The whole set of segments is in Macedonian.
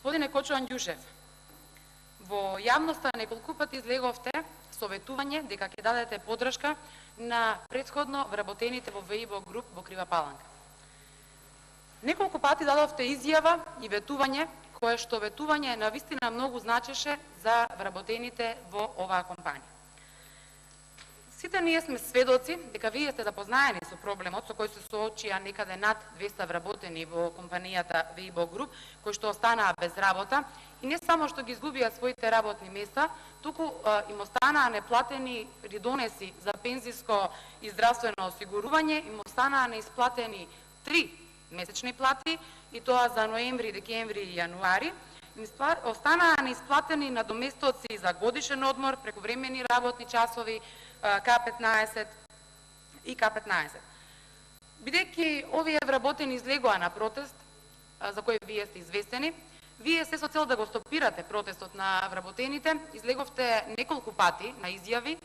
Господине Кочо Анѓушев, во јавноста неколку пати излеговте советување дека ќе дадете поддршка на претходно вработените во ВИБО груп во Крива Паланка. Неколку пати дадовте изјава и ветување, кое што ветување навистина многу значеше за вработените во оваа компанија. Сите ние сме сведоци дека вие сте запознаени со проблемот со кој се соочија некаде над 200 вработени во компанијата ВИБО груп, кои што останаа без работа и не само што ги изгубија своите работни места, туку им останаа неплатени придонеси за пензиско и здравствено осигурување, им останаа неисплатени 3 месечни плати, и тоа за ноември, декември и јануари, останаа неисплатени надоместоци за годишен одмор, прековремени работни часови, К15 и К15. Бидејќи овие вработени излегоа на протест, за кој вие сте известени, вие се со цел да го стопирате протестот на вработените, излеговте неколку пати на изјави,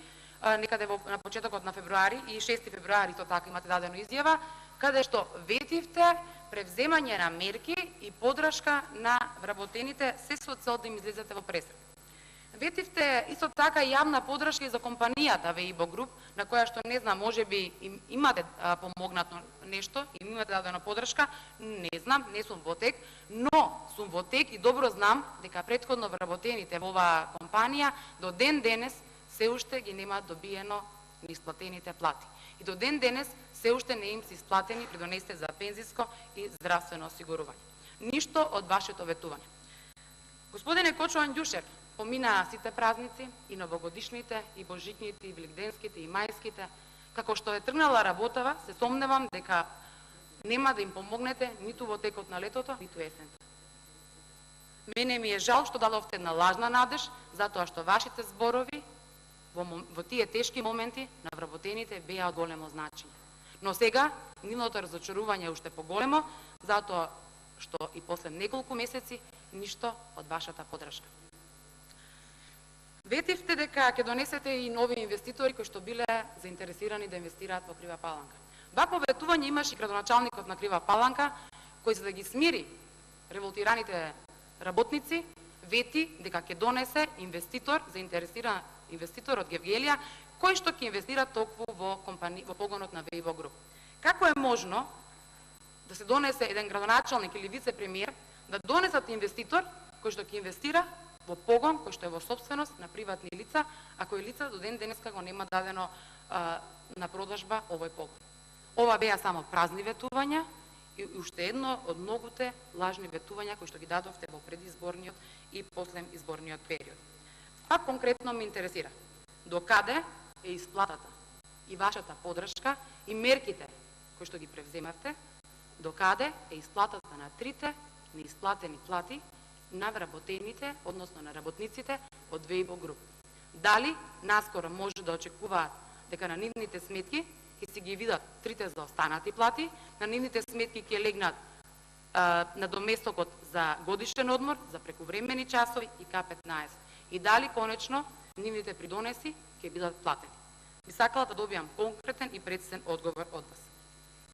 некаде на почетокот на февруари и 6 февруари тоа така имате дадено изјава, каде што ветивте превземање на мерки и поддршка на вработените се со цел да им излезете во пресек. Ветивте исто така и јавна поддршка и за компанијата ВИБО груп, на која што не знам, можеби имате помогнато нешто, им имате дадена поддршка, не знам, не сум во тек, но сум во тек и добро знам дека претходно вработените во оваа компанија до ден денес се уште ги немаат добиено неисплатените плати. И до ден денес се уште не им се исплатени придонесите за пензиско и здравствено осигурување. Ништо од вашето ветување. Господине Кочо Анѓушев, поминаа сите празници, и новогодишните, и божитните, и великденските, и мајските. Како што е тргнала работава, се сомневам дека нема да им помогнете ниту во текот на летото, ниту есента. Мене ми е жал што дадовте една лажна надеж, затоа што вашите зборови во тие тешки моменти на вработените беа од големо значење. Но сега, нивното разочарување е уште поголемо, затоа што и после неколку месеци ништо од вашата поддршка. Ветивте дека ќе донесете и нови инвеститори кои што биле заинтересирани да инвестираат во Крива Паланка. Вакво ветување имаше и градоначалникот на Крива Паланка, кој за да ги смири револтираните работници, вети дека ќе донесе инвеститор, заинтересиран инвеститор од Гевгелија, кој што ќе инвестира токму во погонот на ВИБО груп. Како е можно да се донесе еден градоначалник или вице-премиер да донесат инвеститор кој што ќе инвестира во погон кој што е во собственост на приватни лица, а кои лица до ден денеска го нема дадено на продажба овој погон. Ова беа само празни ветувања и уште едно од многуте лажни ветувања кои што ги дадовте во предизборниот и последизборниот период. А конкретно ме интересира докаде е исплатата и вашата поддршка и мерките кои што ги превземавте, докаде е исплатата на 3 неисплатени плати на вработените, односно на работниците од ВИБО груп. Дали наскоро може да очекуваат дека на нивните сметки ќе се ги видат 3 заостанати плати, на нивните сметки ќе легнат надоместокот за годишен одмор, за прековремени часови и К15. И дали конечно нивните придонеси ќе бидат платени. Би сакала да добијам конкретен и прецизен одговор од вас.